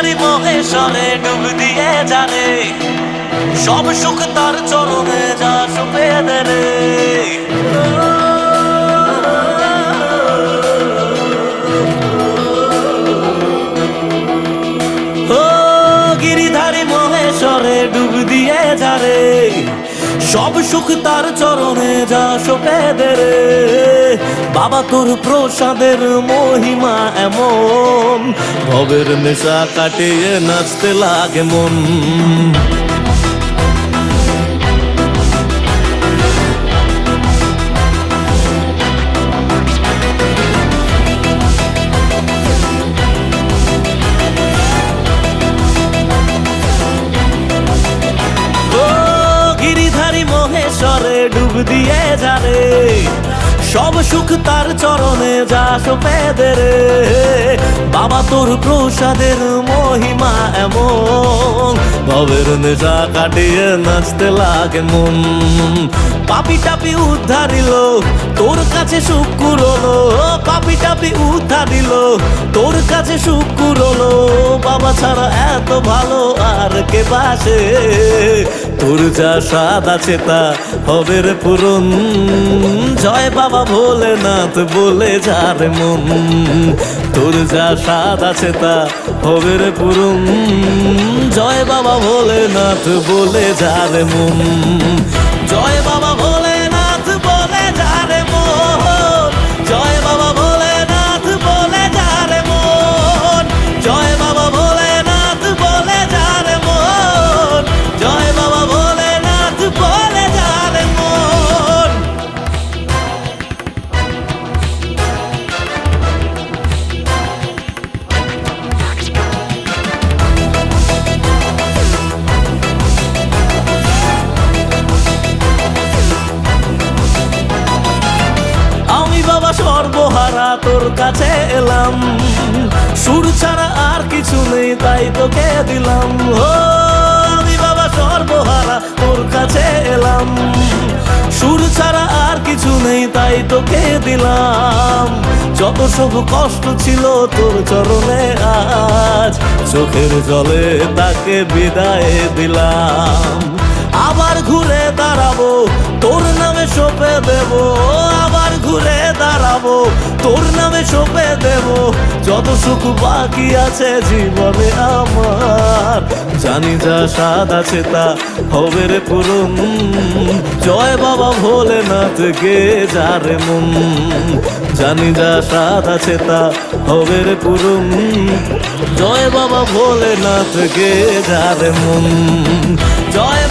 গিরিধারী মহেশ্বরে ডুব দিয়ে যারে, সব সুখ তার চরণে যা সুপেদে রে। ও গিরিধারী মহেশ্বরে ডুব দিয়ে যারে, সব সুখ তার চরণে যা সুপেদে রে। বাবা তোর প্রসাদের মহিমা এমন, ভবের নেশা কাটিয়ে নাচতে লাগে মন। মহেশ্বরে ডুব দিয়ে যারে, সব সুখ তার চরণে যা সুপেদে রে। বাবা তোর প্রসাদের মহিমা এমন, ভবের নেশা কাটিয়ে নাচতে লাগে মন। পাপি টাপি উদ্ধারিল তোর কাছে সুখ কুড়লো, পাপি টাপি উদ্ধারিল তোর কাছে সুখ কুড়লো। বাবা ছাড়া এত ভালো আর কে বাসে, তোর যা স্বাদ আছে তা হবে রে পূরণ। জয় বাবা ভোলেনাথ বলে যার মন, তোর যা স্বাদ আছে তা হবে রে পূরণ। জয় বাবা ভোলেনাথ বলে যার মন, জয় বাবা ভোলেনাথ বলে যার মন, জয় বাবা ভোলেনাথ বলে যার মন, জয় বাবা ভোলেনাথ বলে যার মন, জয় বাবা ভোলেনাথ বলে যার মন। আমি বাবা সর্বহারা তোর কাছে এলাম, সুর ছাড়া আর কিছু নেই তাই তোকে দিলাম। ও আমি বাবা সর্বহারা তোর কাছে এলাম, সুর ছাড়া আর কিছু নেই তাই তোকে দিলাম। যত সব কষ্ট ছিল তোর চরণে আজ, চোখের জলে তাকে বিদায় দিলাম। আবার ঘুরে দাঁড়াবো তোর নামে সঁপে দেব, আবার ঘুরে দাঁড়াবো তোর নামে সঁপে দেব। যত সুখ বাকি আছে জীবনে আমার, জানি যা স্বাদ আছে তা হবে রে পূরণ। জয় বাবা ভোলেনাথ গে যারে মন, জানি যা স্বাদ আছে তা হবে রে পূরণ। জয় বাবা ভোলেনাথ গে যারে মন, জয়